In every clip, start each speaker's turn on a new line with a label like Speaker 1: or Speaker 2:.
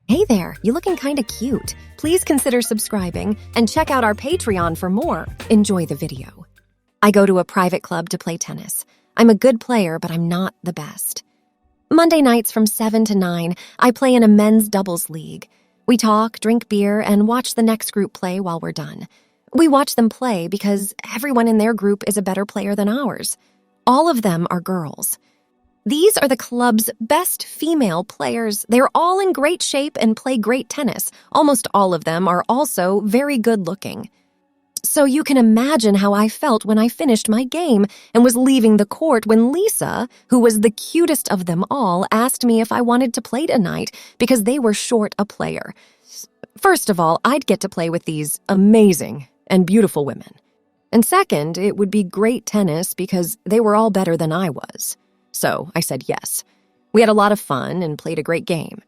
Speaker 1: Hey there, you looking kinda cute. Please consider subscribing and check out our Patreon for more. Enjoy the video. I go to a private club to play tennis. I'm a good player, but I'm not the best. Monday nights from 7 to 9, I play in a men's doubles league. We talk, drink beer, and watch the next group play while we're done. We watch them play because everyone in their group is a better player than ours. All of them are girls. These are the club's best female players. They're all in great shape and play great tennis. Almost all of them are also very good looking. So you can imagine how I felt when I finished my game and was leaving the court when Lisa, who was the cutest of them all, asked me if I wanted to play tonight because they were short a player. First of all, I'd get to play with these amazing and beautiful women. And second, it would be great tennis because they were all better than I was. So I said yes. We had a lot of fun and played a great game.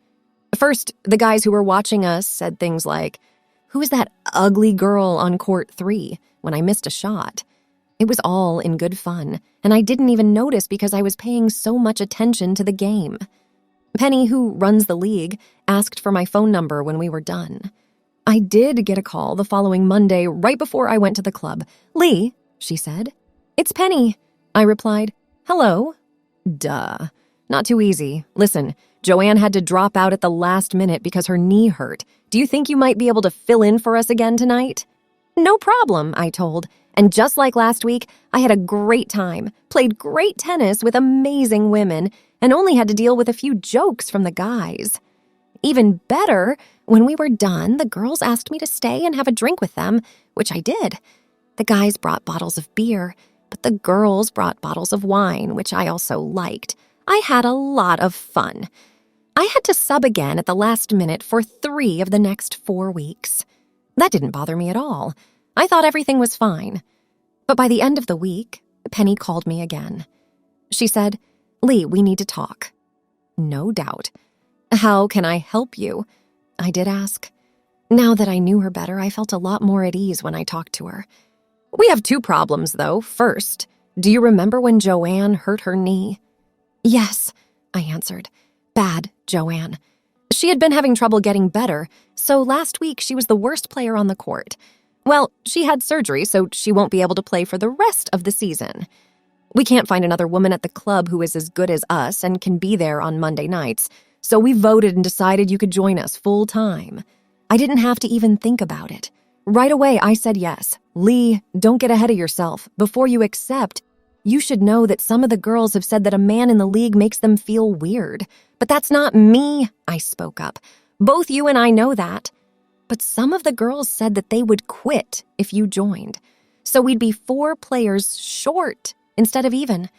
Speaker 1: First, the guys who were watching us said things like, "Who is that ugly girl on court 3?" when I missed a shot. It was all in good fun, and I didn't even notice because I was paying so much attention to the game. Penny, who runs the league, asked for my phone number when we were done. I did get a call the following Monday right before I went to the club. "Lee," she said. "It's Penny," I replied. "Hello." Duh. Not too easy. Listen, Joanne had to drop out at the last minute because her knee hurt. Do you think you might be able to fill in for us again tonight? No problem, I told. And just like last week, I had a great time, played great tennis with amazing women, and only had to deal with a few jokes from the guys. Even better, when we were done, the girls asked me to stay and have a drink with them, which I did. The guys brought bottles of beer, but the girls brought bottles of wine, which I also liked. I had a lot of fun. I had to sub again at the last minute for 3 of the next 4 weeks. That didn't bother me at all. I thought everything was fine. But by the end of the week, Penny called me again. She said, "Lee, we need to talk." No doubt. "How can I help you?" I did ask. Now that I knew her better, I felt a lot more at ease when I talked to her. "We have 2 problems, though. First, do you remember when Joanne hurt her knee?" "Yes," I answered. "Bad, Joanne. She had been having trouble getting better, so last week she was the worst player on the court. Well, she had surgery, so she won't be able to play for the rest of the season. We can't find another woman at the club who is as good as us and can be there on Monday nights, so we voted and decided you could join us full time. I didn't have to even think about it. Right away, I said yes. Lee, don't get ahead of yourself. Before you accept, you should know that some of the girls have said that a man in the league makes them feel weird. But that's not me," I spoke up. "Both you and I know that. But some of the girls said that they would quit if you joined. So we'd be 4 players short instead of even.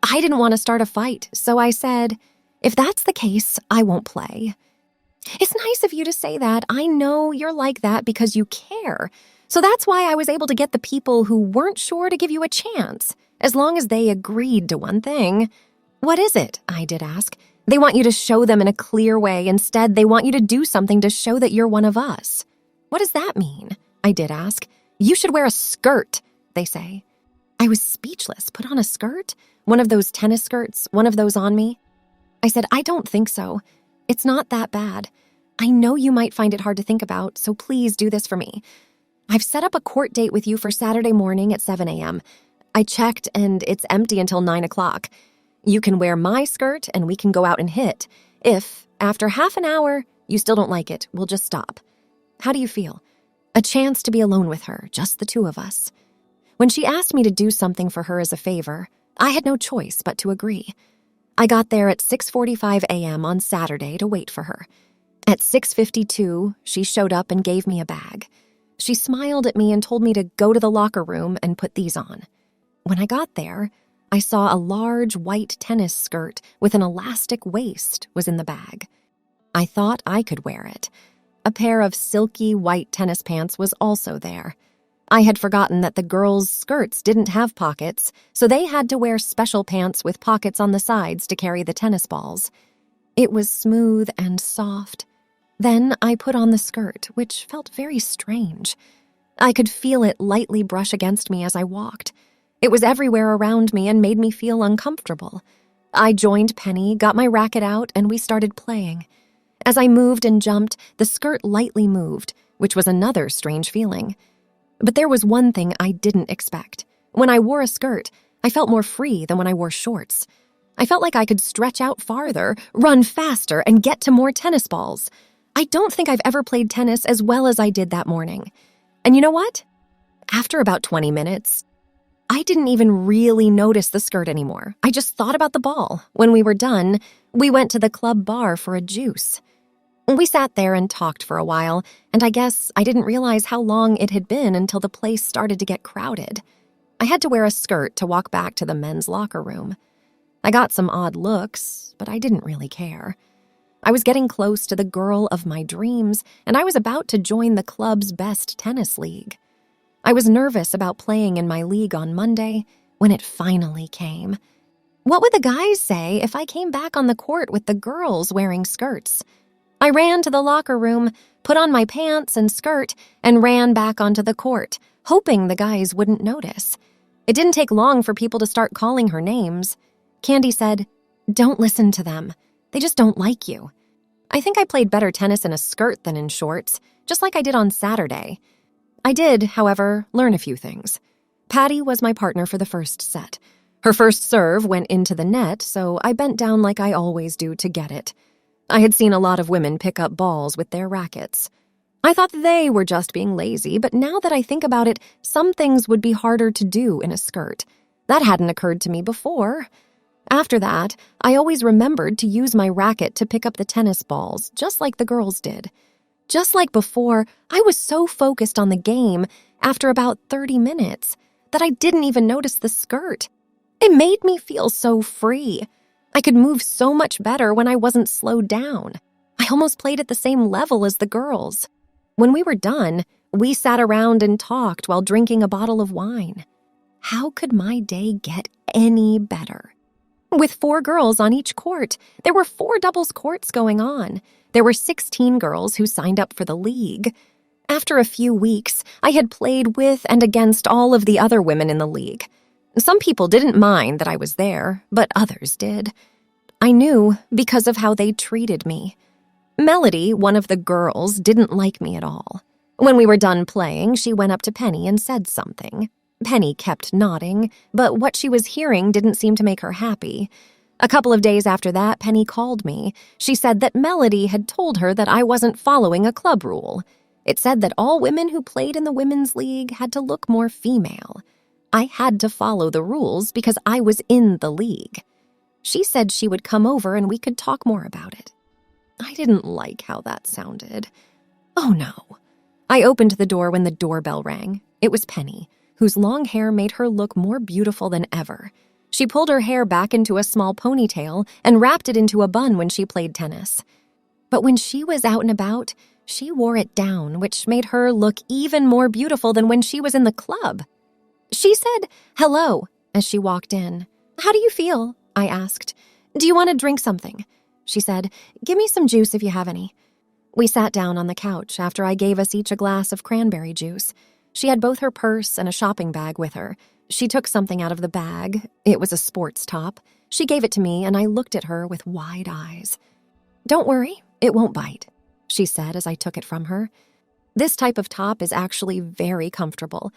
Speaker 1: I didn't want to start a fight, so I said, if that's the case, I won't play." "It's nice of you to say that. I know you're like that because you care. So that's why I was able to get the people who weren't sure to give you a chance, as long as they agreed to one thing." "What is it?" I did ask. "They want you to show them in a clear way. Instead, they want you to do something to show that you're one of us." "What does that mean?" I did ask. "You should wear a skirt," they say. I was speechless. Put on a skirt? One of those tennis skirts, one of those on me? I said, "I don't think so. It's not that bad. I know you might find it hard to think about, so please do this for me. I've set up a court date with you for Saturday morning at 7 a.m. I checked, and it's empty until 9 o'clock. You can wear my skirt, and we can go out and hit. If, after half an hour, you still don't like it, we'll just stop. How do you feel? A chance to be alone with her, just the 2 of us." When she asked me to do something for her as a favor, I had no choice but to agree. I got there at 6:45 a.m. on Saturday to wait for her. At 6:52, she showed up and gave me a bag. She smiled at me and told me to go to the locker room and put these on. When I got there, I saw a large white tennis skirt with an elastic waist was in the bag. I thought I could wear it. A pair of silky white tennis pants was also there. I had forgotten that the girls' skirts didn't have pockets, so they had to wear special pants with pockets on the sides to carry the tennis balls. It was smooth and soft. Then I put on the skirt, which felt very strange. I could feel it lightly brush against me as I walked. It was everywhere around me and made me feel uncomfortable. I joined Penny, got my racket out, and we started playing. As I moved and jumped, the skirt lightly moved, which was another strange feeling. But there was one thing I didn't expect. When I wore a skirt, I felt more free than when I wore shorts. I felt like I could stretch out farther, run faster, and get to more tennis balls. I don't think I've ever played tennis as well as I did that morning. And you know what? After about 20 minutes, I didn't even really notice the skirt anymore. I just thought about the ball. When we were done, we went to the club bar for a juice. We sat there and talked for a while, and I guess I didn't realize how long it had been until the place started to get crowded. I had to wear a skirt to walk back to the men's locker room. I got some odd looks, but I didn't really care. I was getting close to the girl of my dreams, and I was about to join the club's best tennis league. I was nervous about playing in my league on Monday when it finally came. What would the guys say if I came back on the court with the girls wearing skirts? I ran to the locker room, put on my pants and skirt, and ran back onto the court, hoping the guys wouldn't notice. It didn't take long for people to start calling her names. Candy said, "Don't listen to them. They just don't like you." I think I played better tennis in a skirt than in shorts, just like I did on Saturday. I did, however, learn a few things. Patty was my partner for the first set. Her first serve went into the net, so I bent down like I always do to get it. I had seen a lot of women pick up balls with their rackets. I thought they were just being lazy, but now that I think about it, some things would be harder to do in a skirt. That hadn't occurred to me before. After that, I always remembered to use my racket to pick up the tennis balls, just like the girls did. Just like before, I was so focused on the game after about 30 minutes that I didn't even notice the skirt. It made me feel so free. I could move so much better when I wasn't slowed down. I almost played at the same level as the girls. When we were done, we sat around and talked while drinking a bottle of wine. How could my day get any better? With 4 girls on each court, there were 4 doubles courts going on. There were 16 girls who signed up for the league. After a few weeks, I had played with and against all of the other women in the league. Some people didn't mind that I was there, but others did. I knew because of how they treated me. Melody, one of the girls, didn't like me at all. When we were done playing, she went up to Penny and said something. Penny kept nodding, but what she was hearing didn't seem to make her happy. A couple of days after that, Penny called me. She said that Melody had told her that I wasn't following a club rule. It said that all women who played in the women's league had to look more female. I had to follow the rules because I was in the league. She said she would come over and we could talk more about it. I didn't like how that sounded. Oh no. I opened the door when the doorbell rang. It was Penny, whose long hair made her look more beautiful than ever. She pulled her hair back into a small ponytail and wrapped it into a bun when she played tennis. But when she was out and about, she wore it down, which made her look even more beautiful than when she was in the club. She said, "Hello," as she walked in. "How do you feel?" I asked. "Do you want to drink something?" She said, "Give me some juice if you have any." We sat down on the couch after I gave us each a glass of cranberry juice. She had both her purse and a shopping bag with her. She took something out of the bag. It was a sports top. She gave it to me, and I looked at her with wide eyes. "Don't worry, it won't bite," she said as I took it from her. This type of top is actually very comfortable.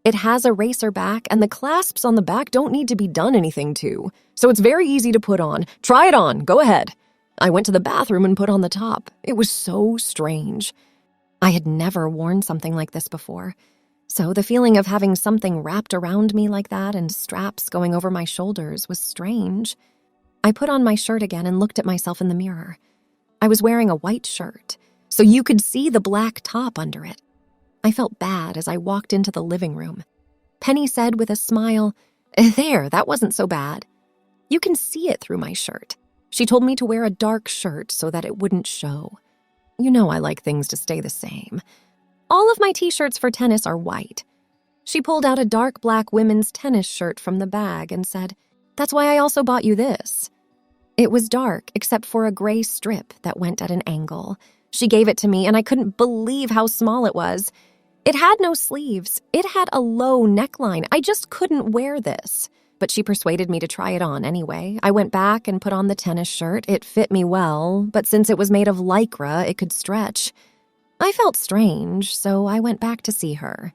Speaker 1: It has a racer back, and the clasps on the back don't need to be done anything to, so it's very easy to put on. Try it on, go ahead. I went to the bathroom and put on the top. It was so strange. I had never worn something like this before, so the feeling of having something wrapped around me like that and straps going over my shoulders was strange. I put on my shirt again and looked at myself in the mirror. I was wearing a white shirt, so you could see the black top under it. I felt bad as I walked into the living room. Penny said with a smile, "There, that wasn't so bad. You can see it through my shirt." She told me to wear a dark shirt so that it wouldn't show. You know I like things to stay the same. All of my t-shirts for tennis are white. She pulled out a dark black women's tennis shirt from the bag and said, "That's why I also bought you this." It was dark except for a gray strip that went at an angle. She gave it to me and I couldn't believe how small it was. It had no sleeves. It had a low neckline. I just couldn't wear this. but she persuaded me to try it on anyway. I went back and put on the tennis shirt. It fit me well, but since it was made of lycra, it could stretch. I felt strange, so I went back to see her.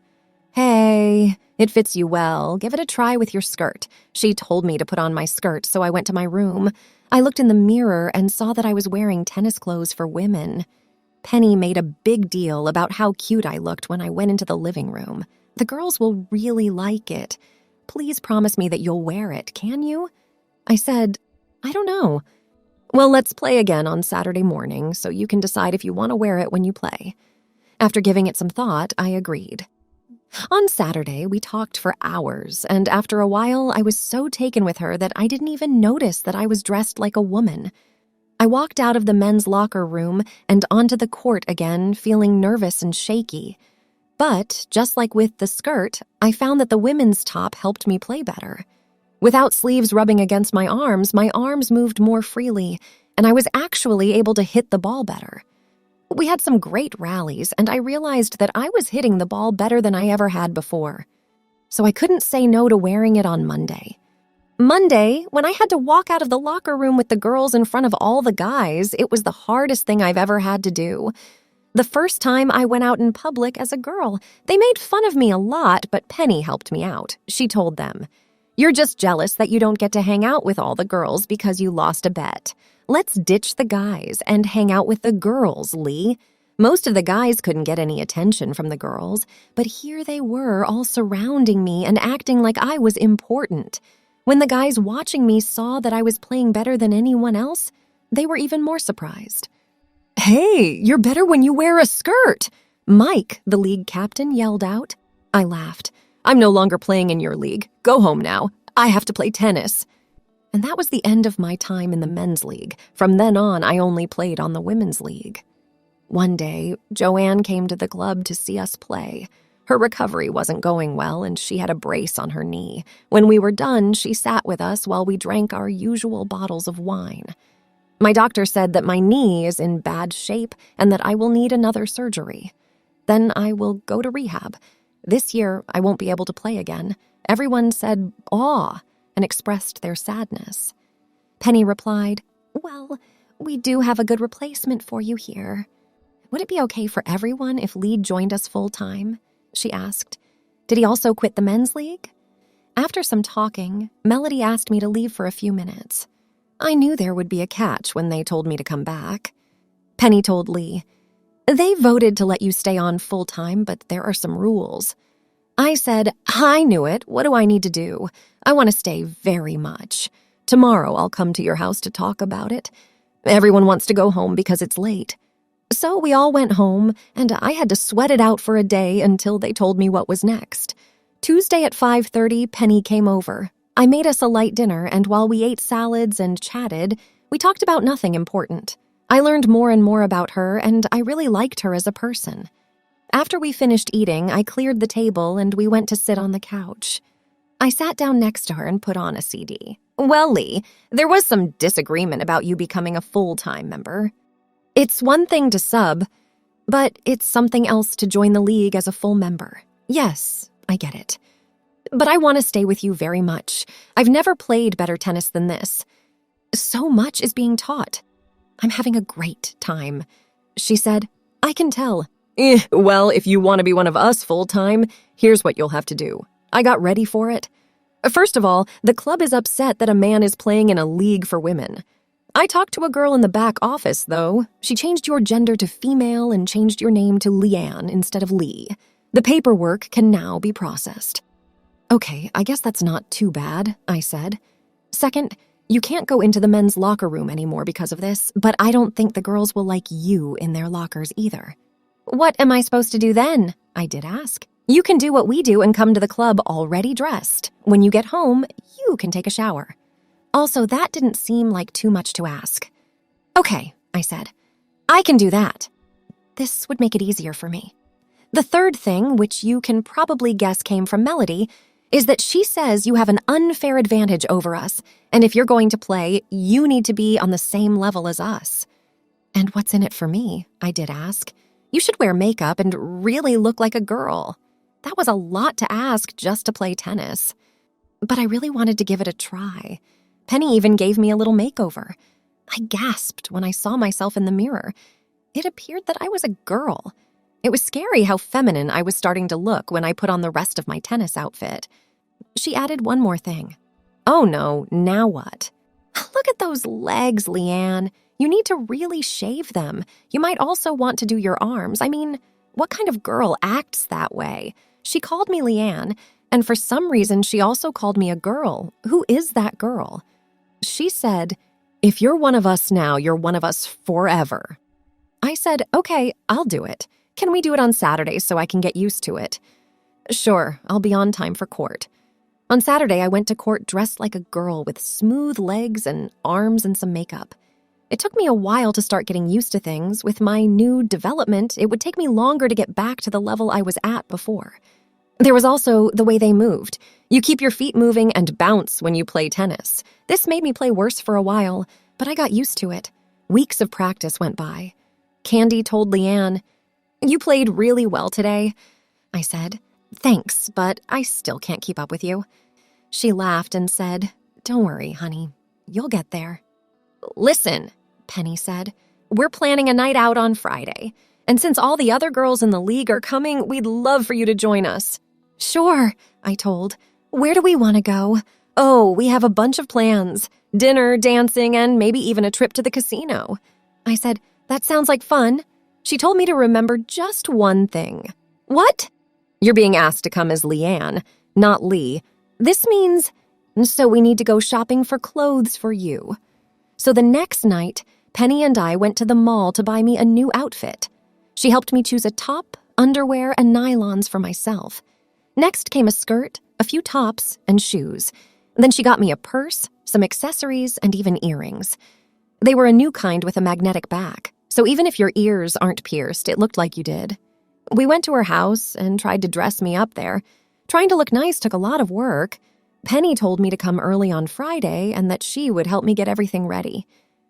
Speaker 1: "Hey, it fits you well. Give it a try with your skirt." She told me to put on my skirt, so I went to my room. I looked in the mirror and saw that I was wearing tennis clothes for women. Penny made a big deal about how cute I looked when I went into the living room. "The girls will really like it. Please promise me that you'll wear it, can you?" I said, "I don't know." "Well, let's play again on Saturday morning so you can decide if you want to wear it when you play." After giving it some thought, I agreed. On Saturday, we talked for hours, and after a while, I was so taken with her that I didn't even notice that I was dressed like a woman. I walked out of the men's locker room and onto the court again, feeling nervous and shaky. But, just like with the skirt, I found that the women's top helped me play better. Without sleeves rubbing against my arms moved more freely, and I was actually able to hit the ball better. We had some great rallies, and I realized that I was hitting the ball better than I ever had before. So I couldn't say no to wearing it on Monday. Monday, when I had to walk out of the locker room with the girls in front of all the guys, it was the hardest thing I've ever had to do. The first time I went out in public as a girl, they made fun of me a lot, but Penny helped me out. She told them, "You're just jealous that you don't get to hang out with all the girls because you lost a bet. Let's ditch the guys and hang out with the girls, Lee." Most of the guys couldn't get any attention from the girls, but here they were all surrounding me and acting like I was important. When the guys watching me saw that I was playing better than anyone else, they were even more surprised. "Hey, you're better when you wear a skirt!" Mike, the league captain, yelled out. I laughed. "I'm no longer playing in your league. Go home now. I have to play tennis." And that was the end of my time in the men's league. From then on, I only played on the women's league. One day, Joanne came to the club to see us play. Her recovery wasn't going well, and she had a brace on her knee. When we were done, she sat with us while we drank our usual bottles of wine. My doctor said that my knee is in bad shape and that I will need another surgery. Then I will go to rehab. This year, I won't be able to play again. Everyone said, "Aw," and expressed their sadness. Penny replied, "Well, we do have a good replacement for you here." "Would it be okay for everyone if Lee joined us full-time?" she asked. "Did he also quit the men's league?" After some talking, Melody asked me to leave for a few minutes. I knew there would be a catch when they told me to come back. Penny told Lee, "They voted to let you stay on full-time, but there are some rules." I said, "I knew it. What do I need to do? I want to stay very much. Tomorrow I'll come to your house to talk about it. Everyone wants to go home because it's late." So we all went home, and I had to sweat it out for a day until they told me what was next. Tuesday at 5:30, Penny came over. I made us a light dinner, and while we ate salads and chatted, we talked about nothing important. I learned more and more about her, and I really liked her as a person. After we finished eating, I cleared the table, and we went to sit on the couch. I sat down next to her and put on a CD. "Well, Lee, there was some disagreement about you becoming a full-time member. It's one thing to sub, but it's something else to join the league as a full member. Yes, I get it. But I want to stay with you very much. I've never played better tennis than this. So much is being taught. I'm having a great time." She said, "I can tell." Well, if you want to be one of us full-time, here's what you'll have to do." I got ready for it. First of all, the club is upset that a man is playing in a league for women. I talked to a girl in the back office, though. She changed your gender to female and changed your name to Leanne instead of Lee. The paperwork can now be processed. "Okay, I guess that's not too bad," I said. "Second, you can't go into the men's locker room anymore because of this, but I don't think the girls will like you in their lockers either." "What am I supposed to do then?" I did ask. "You can do what we do and come to the club already dressed. When you get home, you can take a shower." Also, that didn't seem like too much to ask. "Okay," I said. "I can do that." This would make it easier for me. The third thing, which you can probably guess came from Melody, is that she says you have an unfair advantage over us, and if you're going to play, you need to be on the same level as us. "And what's in it for me?" I did ask. "You should wear makeup and really look like a girl." That was a lot to ask just to play tennis. but I really wanted to give it a try. Penny even gave me a little makeover. I gasped when I saw myself in the mirror. It appeared that I was a girl. It was scary how feminine I was starting to look when I put on the rest of my tennis outfit. She added one more thing. Oh no, now what? Look at those legs, Leanne. You need to really shave them. You might also want to do your arms. I mean, what kind of girl acts that way? She called me Leanne, and for some reason she also called me a girl. Who is that girl? She said, "If you're one of us now, you're one of us forever." I said, "Okay, I'll do it. Can we do it on Saturday so I can get used to it?" "Sure, I'll be on time for court." On Saturday, I went to court dressed like a girl with smooth legs and arms and some makeup. It took me a while to start getting used to things. With my new development, it would take me longer to get back to the level I was at before. There was also the way they moved. You keep your feet moving and bounce when you play tennis. This made me play worse for a while, but I got used to it. Weeks of practice went by. Candy told Leanne, "You played really well today." I said, "Thanks, but I still can't keep up with you." She laughed and said, "Don't worry, honey. You'll get there." "Listen," Penny said, "we're planning a night out on Friday. And since all the other girls in the league are coming, we'd love for you to join us." "Sure," I told. "Where do we want to go?" "Oh, we have a bunch of plans. Dinner, dancing, and maybe even a trip to the casino." I said, "That sounds like fun." She told me to remember just one thing. "What?" "You're being asked to come as Leanne, not Lee. This means, so we need to go shopping for clothes for you." So the next night, Penny and I went to the mall to buy me a new outfit. She helped me choose a top, underwear, and nylons for myself. Next came a skirt, a few tops, and shoes. Then she got me a purse, some accessories, and even earrings. They were a new kind with a magnetic back, so even if your ears aren't pierced, it looked like you did. We went to her house and tried to dress me up there. Trying to look nice took a lot of work. Penny told me to come early on Friday and that she would help me get everything ready.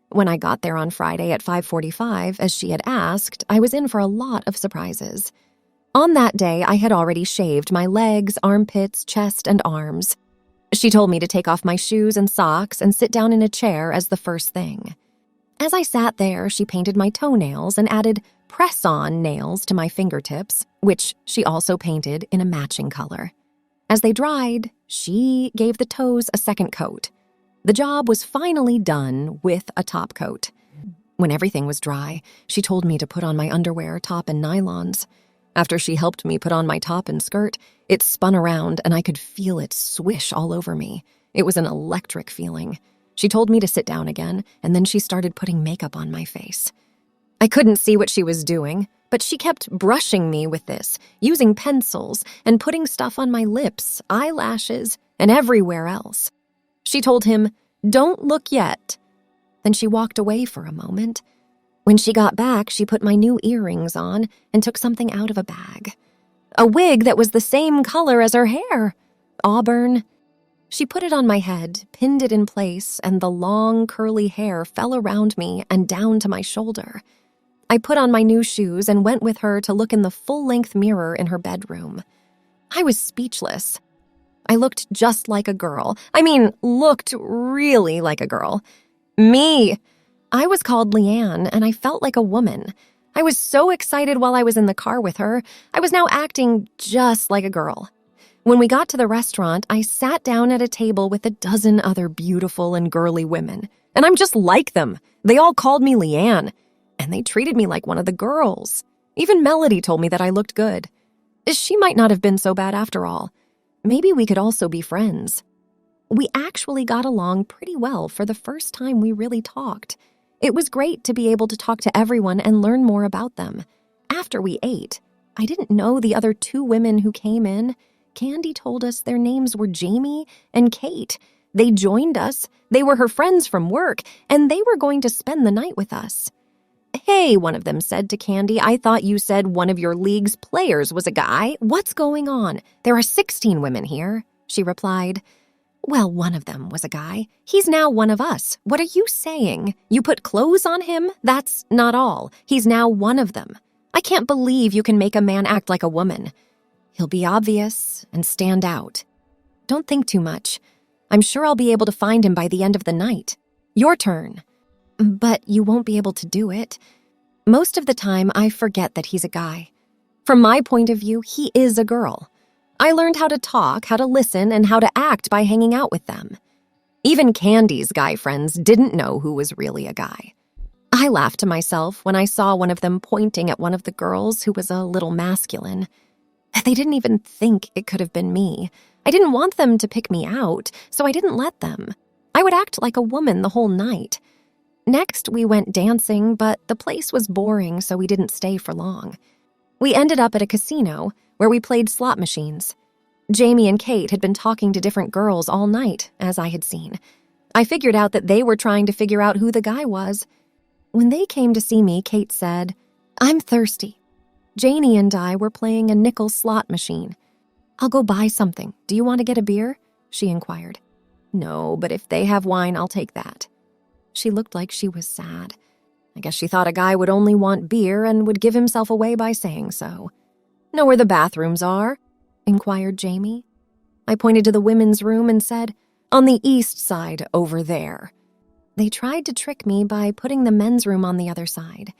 Speaker 1: When I got there on Friday at 5:45, as she had asked, I was in for a lot of surprises. On that day, I had already shaved my legs, armpits, chest, and arms. She told me to take off my shoes and socks and sit down in a chair as the first thing. As I sat there, she painted my toenails and added press-on nails to my fingertips, which she also painted in a matching color. As they dried, she gave the toes a second coat. The job was finally done with a top coat. When everything was dry, she told me to put on my underwear, top, and nylons. After she helped me put on my top and skirt, it spun around and I could feel it swish all over me. It was an electric feeling. She told me to sit down again, and then she started putting makeup on my face. I couldn't see what she was doing, but she kept brushing me with this, using pencils and putting stuff on my lips, eyelashes, and everywhere else. She told him, "Don't look yet." Then she walked away for a moment. When she got back, she put my new earrings on and took something out of a bag. A wig that was the same color as her hair, auburn. She put it on my head, pinned it in place, and the long, curly hair fell around me and down to my shoulder. I put on my new shoes and went with her to look in the full-length mirror in her bedroom. I was speechless. I looked just like a girl. I mean, looked really like a girl. Me! I was called Leanne, and I felt like a woman. I was so excited while I was in the car with her. I was now acting just like a girl. When we got to the restaurant, I sat down at a table with a dozen other beautiful and girly women. And I'm just like them. They all called me Leanne, and they treated me like one of the girls. Even Melody told me that I looked good. She might not have been so bad after all. Maybe we could also be friends. We actually got along pretty well for the first time we really talked. It was great to be able to talk to everyone and learn more about them. After we ate, I didn't know the other two women who came in. Candy told us their names were Jamie and Kate. They joined us, they were her friends from work, and they were going to spend the night with us. "Hey," one of them said to Candy, "I thought you said one of your league's players was a guy. What's going on? There are 16 women here," she replied. "Well, one of them was a guy. He's now one of us. What are you saying? You put clothes on him? That's not all. He's now one of them. I can't believe you can make a man act like a woman. He'll be obvious and stand out." Don't think too much. I'm sure I'll be able to find him by the end of the night. Your turn. But you won't be able to do it. Most of the time, I forget that he's a guy. From my point of view, he is a girl. I learned how to talk, how to listen, and how to act by hanging out with them. Even Candy's guy friends didn't know who was really a guy. I laughed to myself when I saw one of them pointing at one of the girls who was a little masculine. They didn't even think it could have been me. I didn't want them to pick me out, so I didn't let them. I would act like a woman the whole night. Next, we went dancing, but the place was boring, so we didn't stay for long. We ended up at a casino where we played slot machines. Jamie and Kate had been talking to different girls all night, as I had seen. I figured out that they were trying to figure out who the guy was. When they came to see me, Kate said, "I'm thirsty." Janie and I were playing a nickel slot machine. "I'll go buy something. Do you want to get a beer?" she inquired. "No, but if they have wine, I'll take that." She looked like she was sad. I guess she thought a guy would only want beer and would give himself away by saying so. "Know where the bathrooms are?" inquired Jamie. I pointed to the women's room and said, "On the east side, over there." They tried to trick me by putting the men's room on the other side.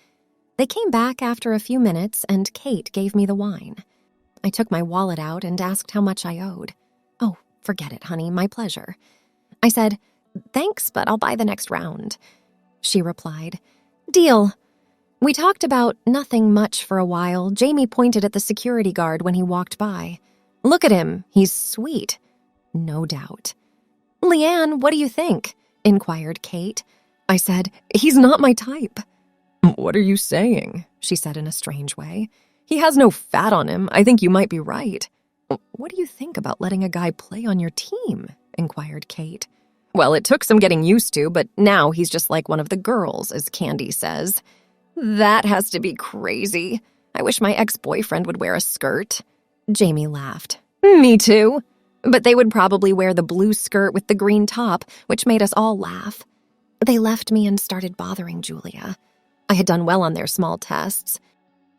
Speaker 1: They came back after a few minutes, and Kate gave me the wine. I took my wallet out and asked how much I owed. "Oh, forget it, honey, my pleasure." I said, "Thanks, but I'll buy the next round." She replied, "Deal." We talked about nothing much for a while. Jamie pointed at the security guard when he walked by. "Look at him, he's sweet." No doubt. "Leanne, what do you think?" inquired Kate. I said, "He's not my type." "What are you saying?" she said in a strange way. "He has no fat on him. I think you might be right." "What do you think about letting a guy play on your team?" inquired Kate. "Well, it took some getting used to, but now he's just like one of the girls, as Candy says." "That has to be crazy. I wish my ex-boyfriend would wear a skirt." Jamie laughed. "Me too." But they would probably wear the blue skirt with the green top, which made us all laugh. They left me and started bothering Julia. I had done well on their small tests.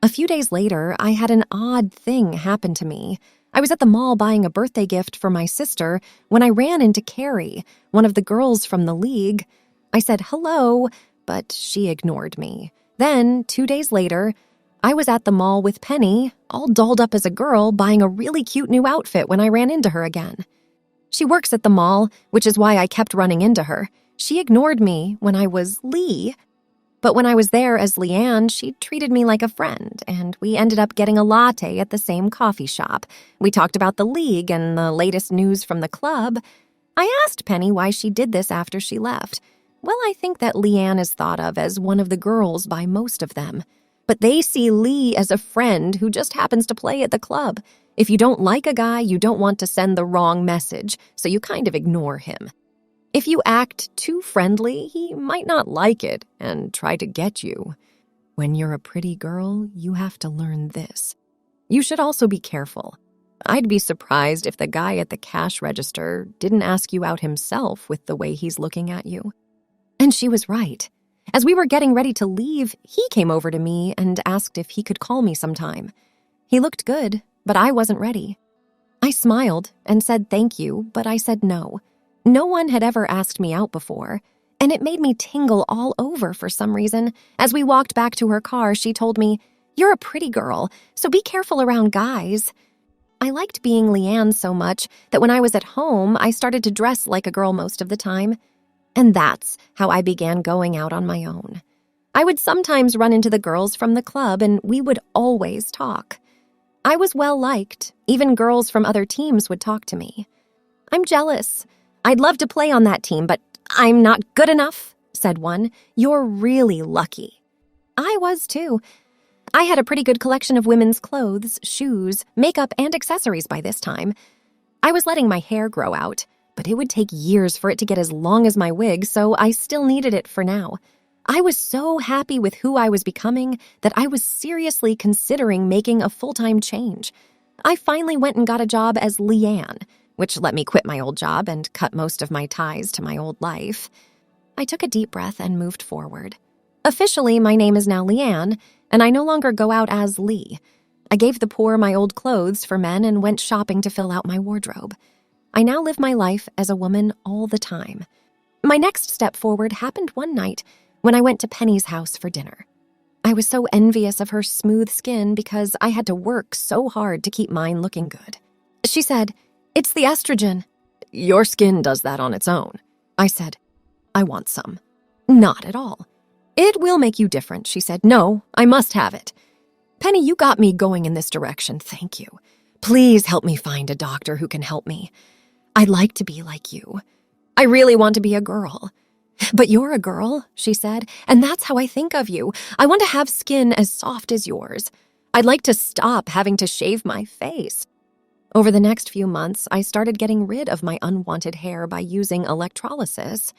Speaker 1: A few days later, I had an odd thing happen to me. I was at the mall buying a birthday gift for my sister when I ran into Carrie, one of the girls from the league. I said hello, but she ignored me. Then, 2 days later, I was at the mall with Penny, all dolled up as a girl, buying a really cute new outfit when I ran into her again. She works at the mall, which is why I kept running into her. She ignored me when I was Lee, but when I was there as Leanne, she treated me like a friend, and we ended up getting a latte at the same coffee shop. We talked about the league and the latest news from the club. I asked Penny why she did this after she left. Well, I think that Leanne is thought of as one of the girls by most of them. But they see Lee as a friend who just happens to play at the club. If you don't like a guy, you don't want to send the wrong message, so you kind of ignore him. If you act too friendly, he might not like it and try to get you. When you're a pretty girl, you have to learn this. You should also be careful. I'd be surprised if the guy at the cash register didn't ask you out himself with the way he's looking at you. And she was right. As we were getting ready to leave, he came over to me and asked if he could call me sometime. He looked good, but I wasn't ready. I smiled and said thank you, but I said no. No one had ever asked me out before, and it made me tingle all over for some reason. As we walked back to her car, she told me, "You're a pretty girl, so be careful around guys." I liked being Leanne so much that when I was at home, I started to dress like a girl most of the time. And that's how I began going out on my own. I would sometimes run into the girls from the club, and we would always talk. I was well-liked. Even girls from other teams would talk to me. "I'm jealous. I'd love to play on that team, but I'm not good enough," said one. "You're really lucky." I was, too. I had a pretty good collection of women's clothes, shoes, makeup, and accessories by this time. I was letting my hair grow out, but it would take years for it to get as long as my wig, so I still needed it for now. I was so happy with who I was becoming that I was seriously considering making a full-time change. I finally went and got a job as Leanne, which let me quit my old job and cut most of my ties to my old life. I took a deep breath and moved forward. Officially, my name is now Leanne, and I no longer go out as Lee. I gave the poor my old clothes for men and went shopping to fill out my wardrobe. I now live my life as a woman all the time. My next step forward happened one night when I went to Penny's house for dinner. I was so envious of her smooth skin because I had to work so hard to keep mine looking good. She said, "It's the estrogen." "Your skin does that on its own." I said, "I want some." "Not at all." "It will make you different," she said. "No, I must have it." "Penny, you got me going in this direction, thank you. Please help me find a doctor who can help me. I'd like to be like you. I really want to be a girl." "But you're a girl," she said, "and that's how I think of you. I want to have skin as soft as yours. I'd like to stop having to shave my face." Over the next few months, I started getting rid of my unwanted hair by using electrolysis.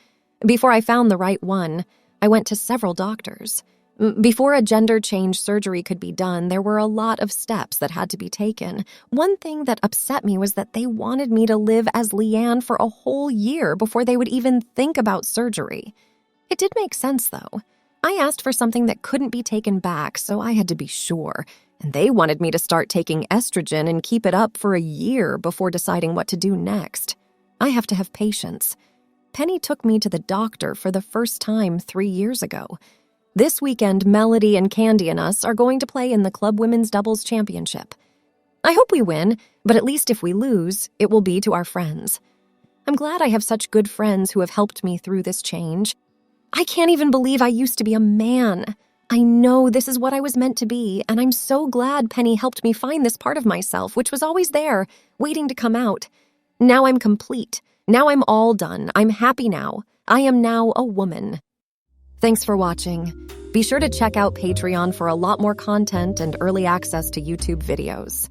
Speaker 1: Before I found the right one, I went to several doctors. Before a gender change surgery could be done, there were a lot of steps that had to be taken. One thing that upset me was that they wanted me to live as Leanne for a whole year before they would even think about surgery. It did make sense, though. I asked for something that couldn't be taken back, so I had to be sure. And they wanted me to start taking estrogen and keep it up for a year before deciding what to do next. I have to have patience. Penny took me to the doctor for the first time 3 years ago. This weekend, Melody and Candy and us are going to play in the Club Women's Doubles Championship. I hope we win, but at least if we lose, it will be to our friends. I'm glad I have such good friends who have helped me through this change. I can't even believe I used to be a man. I know this is what I was meant to be, and I'm so glad Penny helped me find this part of myself, which was always there, waiting to come out. Now I'm complete. Now I'm all done. I'm happy now. I am now a woman. Thanks for watching. Be sure to check out Patreon for a lot more content and early access to YouTube videos.